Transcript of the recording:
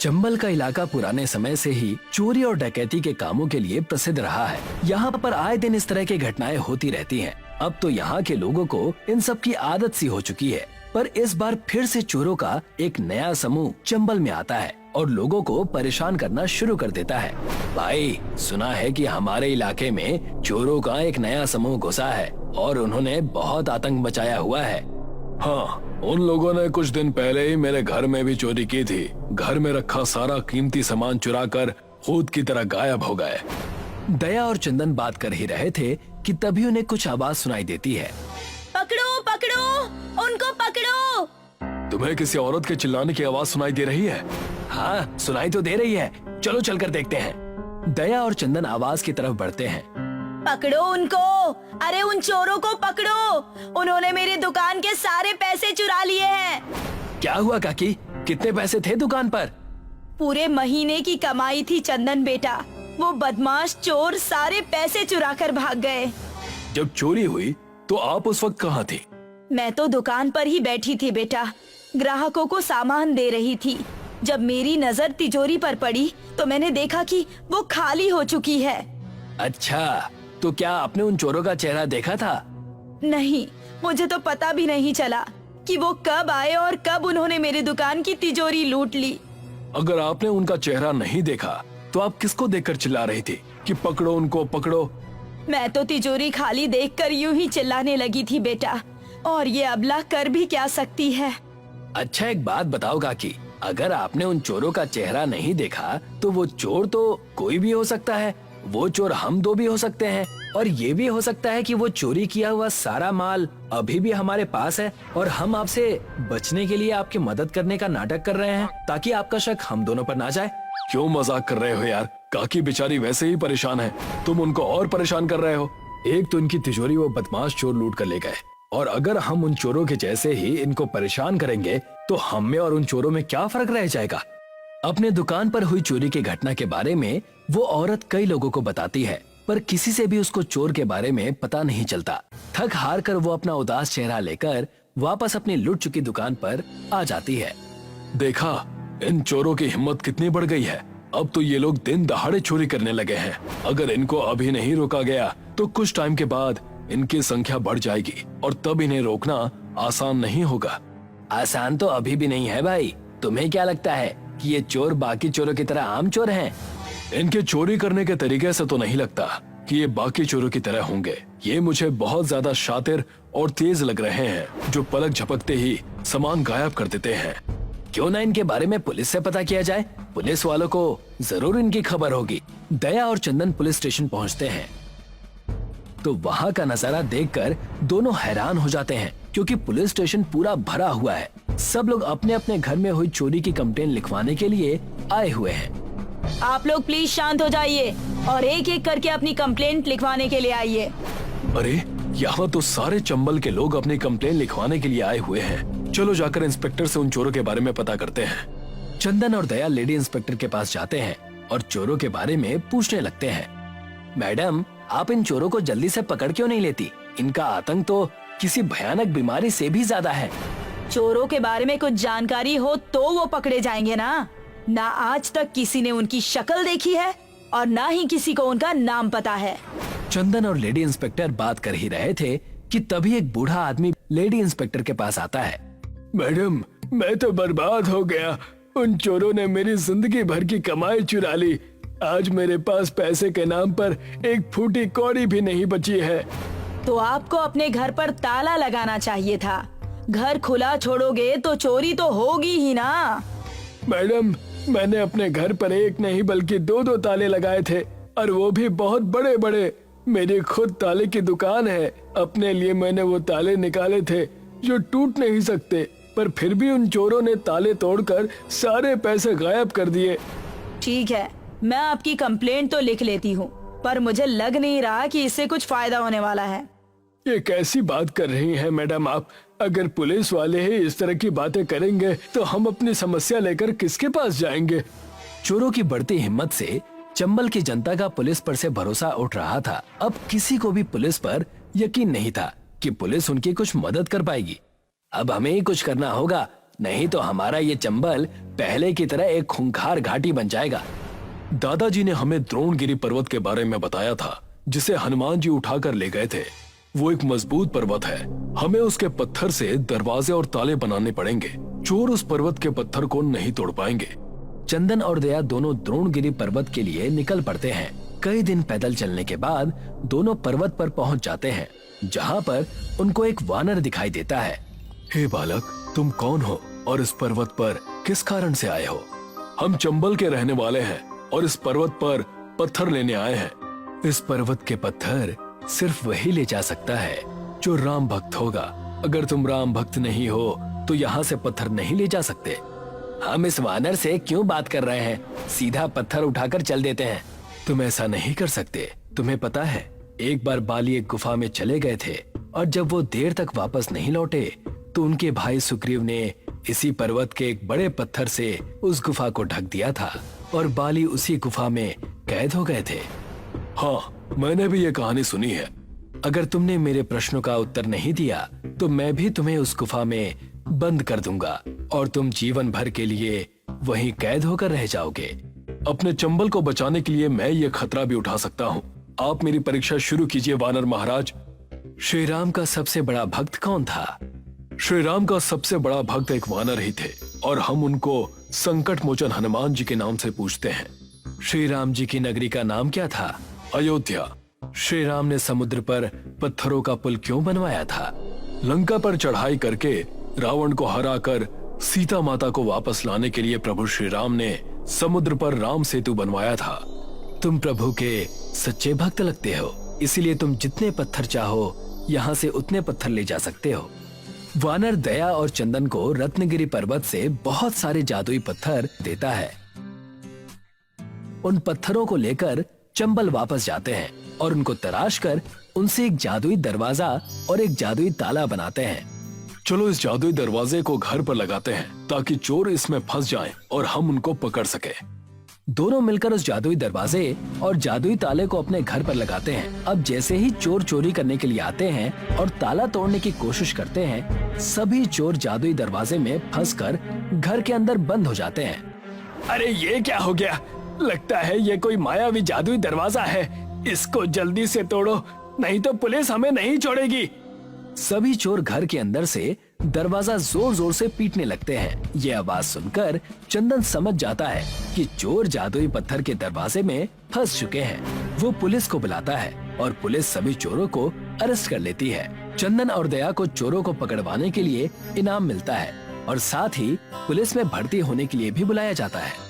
चंबल का इलाका पुराने समय से ही चोरी और डकैती के कामों के लिए प्रसिद्ध रहा है। यहाँ पर आए दिन इस तरह की घटनाएं होती रहती हैं। अब तो यहाँ के लोगों को इन सब की आदत सी हो चुकी है। पर इस बार फिर से चोरों का एक नया समूह चंबल में आता है और लोगों को परेशान करना शुरू कर देता है। भाई, सुना है कि हमारे इलाके में चोरों का एक नया समूह घुसा है और उन्होंने बहुत आतंक मचाया हुआ है। हाँ, उन लोगों ने कुछ दिन पहले ही मेरे घर में भी चोरी की थी। घर में रखा सारा कीमती सामान चुराकर खुद की तरह गायब हो गए। दया और चंदन बात कर ही रहे थे कि तभी उन्हें कुछ आवाज सुनाई देती है। पकड़ो पकड़ो, उनको पकड़ो। तुम्हें किसी औरत के चिल्लाने की आवाज सुनाई दे रही है? हाँ, सुनाई तो दे रही है। चलो चलकर देखते हैं। दया और चंदन आवाज की तरफ बढ़ते हैं। पकड़ो उनको, अरे उन चोरों को पकड़ो, उन्होंने मेरी दुकान के सारे पैसे चुरा लिए हैं। क्या हुआ काकी, कितने पैसे थे दुकान पर? पूरे महीने की कमाई थी चंदन बेटा, वो बदमाश चोर सारे पैसे चुरा कर भाग गए। जब चोरी हुई तो आप उस वक्त कहाँ थी? मैं तो दुकान पर ही बैठी थी बेटा, ग्राहकों को सामान दे रही थी। जब मेरी नजर तिजोरी पर पड़ी तो मैंने देखा कि वो खाली हो चुकी है। अच्छा, तो क्या आपने उन चोरों का चेहरा देखा था? नहीं, मुझे तो पता भी नहीं चला कि वो कब आए और कब उन्होंने मेरी दुकान की तिजोरी लूट ली। अगर आपने उनका चेहरा नहीं देखा तो आप किसको देखकर चिल्ला रही थी कि पकड़ो उनको पकड़ो? मैं तो तिजोरी खाली देखकर यूं ही चिल्लाने लगी थी बेटा, और ये अबला कर भी क्या सकती है। अच्छा, एक बात बताओ काकी, अगर आपने उन चोरों का चेहरा नहीं देखा तो वो चोर तो कोई भी हो सकता है। वो चोर हम दो भी हो सकते हैं, और ये भी हो सकता है कि वो चोरी किया हुआ सारा माल अभी भी हमारे पास है और हम आपसे बचने के लिए आपकी मदद करने का नाटक कर रहे हैं ताकि आपका शक हम दोनों पर ना जाए। क्यों मजाक कर रहे हो यार? काकी बेचारी वैसे ही परेशान है, तुम उनको और परेशान कर रहे हो। एक तो इनकी तिजोरी वो बदमाश चोर लूट कर ले गए, और अगर हम उन चोरों के जैसे ही इनको परेशान करेंगे तो हम में और उन चोरों में क्या फर्क रह जाएगा। अपने दुकान पर हुई चोरी की घटना के बारे में वो औरत कई लोगों को बताती है, पर किसी से भी उसको चोर के बारे में पता नहीं चलता। थक हार कर वो अपना उदास चेहरा लेकर वापस अपनी लुट चुकी दुकान पर आ जाती है। देखा, इन चोरों की हिम्मत कितनी बढ़ गई है। अब तो ये लोग दिन दहाड़े चोरी करने लगे हैं। अगर इनको अभी नहीं रोका गया तो कुछ टाइम के बाद इनकी संख्या बढ़ जाएगी और तब इन्हें रोकना आसान नहीं होगा। आसान तो अभी भी नहीं है भाई। तुम्हें क्या लगता है कि ये चोर बाकी चोरों की तरह आम चोर हैं? इनके चोरी करने के तरीके से तो नहीं लगता कि ये बाकी चोरों की तरह होंगे। ये मुझे बहुत ज्यादा शातिर और तेज लग रहे हैं, जो पलक झपकते ही सामान गायब कर देते हैं। क्यों ना इनके बारे में पुलिस से पता किया जाए, पुलिस वालों को जरूर इनकी खबर होगी। दया और चंदन पुलिस स्टेशन पहुंचते हैं तो वहां का नजारा देखकर दोनों हैरान हो जाते हैं, क्योंकि पुलिस स्टेशन पूरा भरा हुआ है। सब लोग अपने अपने घर में हुई चोरी की कंप्लेन लिखवाने के लिए आए हुए हैं। आप लोग प्लीज शांत हो जाइए और एक एक करके अपनी कंप्लेंट लिखवाने के लिए आइए। अरे, यहाँ तो सारे चंबल के लोग अपनी कंप्लेन लिखवाने के लिए आए हुए हैं। चलो जाकर इंस्पेक्टर से उन चोरों के बारे में पता करते हैं। चंदन और दया लेडी इंस्पेक्टर के पास जाते हैं और चोरों के बारे में पूछने लगते हैं। मैडम, आप इन चोरों को जल्दी से पकड़ क्यों नहीं लेती? इनका आतंक तो किसी भयानक बीमारी से भी ज्यादा है। चोरों के बारे में कुछ जानकारी हो तो वो पकड़े जाएंगे ना आज तक किसी ने उनकी शक्ल देखी है और ना ही किसी को उनका नाम पता है। चंदन और लेडी इंस्पेक्टर बात कर ही रहे थे कि तभी एक बूढ़ा आदमी लेडी इंस्पेक्टर के पास आता है। मैडम, मैं तो बर्बाद हो गया। उन चोरों ने मेरी जिंदगी भर की कमाई चुरा ली। आज मेरे पास पैसे के नाम पर एक फूटी कौड़ी भी नहीं बची है। तो आपको अपने घर पर ताला लगाना चाहिए था। घर खुला छोड़ोगे तो चोरी तो होगी ही ना। मैडम, मैंने अपने घर पर एक नहीं बल्कि दो ताले लगाए थे, और वो भी बहुत बड़े बड़े। मेरी खुद ताले की दुकान है। अपने लिए मैंने वो ताले निकाले थे जो टूट नहीं सकते, पर फिर भी उन चोरों ने ताले तोड़कर सारे पैसे गायब कर दिए। ठीक है, मैं आपकी कंप्लेंट तो लिख लेती हूँ, पर मुझे लग नहीं रहा कि इससे कुछ फायदा होने वाला है। ये कैसी बात कर रही हैं मैडम आप? अगर पुलिस वाले ही इस तरह की बातें करेंगे तो हम अपनी समस्या लेकर किसके पास जाएंगे? चोरों की बढ़ती हिम्मत से चंबल की जनता का पुलिस पर से भरोसा उठ रहा था। अब किसी को भी पुलिस पर यकीन नहीं था कि पुलिस उनकी कुछ मदद कर पाएगी। अब हमें ही कुछ करना होगा, नहीं तो हमारा ये चंबल पहले की तरह एक खूंखार घाटी बन जाएगा। दादाजी ने हमें द्रोणगिरी पर्वत के बारे में बताया था, जिसे हनुमान जी उठाकर ले गए थे। वो एक मजबूत पर्वत है। हमें उसके पत्थर से दरवाजे और ताले बनाने पड़ेंगे। चोर उस पर्वत के पत्थर को नहीं तोड़ पाएंगे। चंदन और दया दोनों द्रोणगिरी पर्वत के लिए निकल पड़ते हैं। कई दिन पैदल चलने के बाद दोनों पर्वत पर पहुंच जाते हैं, जहां पर उनको एक वानर दिखाई देता है। हे बालक, तुम कौन हो और इस पर्वत पर किस कारण से आए हो? हम चंबल के रहने वाले हैं और इस पर्वत पर पत्थर लेने आए हैं। इस पर्वत के पत्थर सिर्फ वही ले जा सकता है जो राम भक्त होगा। अगर तुम राम भक्त नहीं हो तो यहाँ से पत्थर नहीं ले जा सकते। हम इस वानर से क्यों बात कर रहे हैं? सीधा पत्थर उठाकर चल देते हैं। तुम ऐसा नहीं कर सकते। तुम्हें पता है, एक बार बाली एक गुफा में चले गए थे और जब वो देर तक वापस नहीं लौटे तो उनके भाई सुग्रीव ने इसी पर्वत के एक बड़े पत्थर से उस गुफा को ढक दिया था और बाली उसी गुफा में कैद हो गए थे। हाँ, मैंने भी ये कहानी सुनी है। अगर तुमने मेरे प्रश्नों का उत्तर नहीं दिया तो मैं भी तुम्हें उस गुफा में बंद कर दूंगा और तुम जीवन भर के लिए वहीं कैद होकर रह जाओगे। अपने चंबल को बचाने के लिए मैं ये खतरा भी उठा सकता हूँ। आप मेरी परीक्षा शुरू कीजिए वानर महाराज। श्री राम का सबसे बड़ा भक्त कौन था? श्री राम का सबसे बड़ा भक्त एक वानर ही थे और हम उनको संकट मोचन हनुमान जी के नाम से पूछते हैं। श्री राम जी की नगरी का नाम क्या था? अयोध्या। श्री राम ने समुद्र पर पत्थरों का पुल क्यों बनवाया था? लंका पर चढ़ाई करके रावण को हराकर सीता माता को वापस लाने के लिए प्रभु श्री राम ने समुद्र पर राम सेतु बनवाया था। तुम प्रभु के सच्चे भक्त लगते हो, इसीलिए तुम जितने पत्थर चाहो यहाँ से उतने पत्थर ले जा सकते हो। वानर दया और चंदन को रत्नगिरी पर्वत से बहुत सारे जादुई पत्थर देता है। उन पत्थरों को लेकर चंबल वापस जाते हैं और उनको तराश कर उनसे एक जादुई दरवाजा और एक जादुई ताला बनाते हैं। चलो इस जादुई दरवाजे को घर पर लगाते हैं ताकि चोर इसमें फंस जाएं और हम उनको पकड़ सके। दोनों मिलकर उस जादुई दरवाजे और जादुई ताले को अपने घर पर लगाते हैं। अब जैसे ही चोर चोरी करने के लिए आते हैं और ताला तोड़ने की कोशिश करते हैं, सभी चोर जादुई दरवाजे में फंसकर घर के अंदर बंद हो जाते हैं। अरे ये क्या हो गया? लगता है ये कोई मायावी जादुई दरवाजा है। इसको जल्दी से तोड़ो, नहीं तो पुलिस हमें नहीं छोड़ेगी। सभी चोर घर के अंदर से दरवाजा जोर जोर से पीटने लगते हैं। ये आवाज सुनकर चंदन समझ जाता है कि चोर जादुई पत्थर के दरवाजे में फंस चुके हैं। वो पुलिस को बुलाता है और पुलिस सभी चोरों को अरेस्ट कर लेती है। चंदन और दया को चोरों को पकड़वाने के लिए इनाम मिलता है और साथ ही पुलिस में भर्ती होने के लिए भी बुलाया जाता है।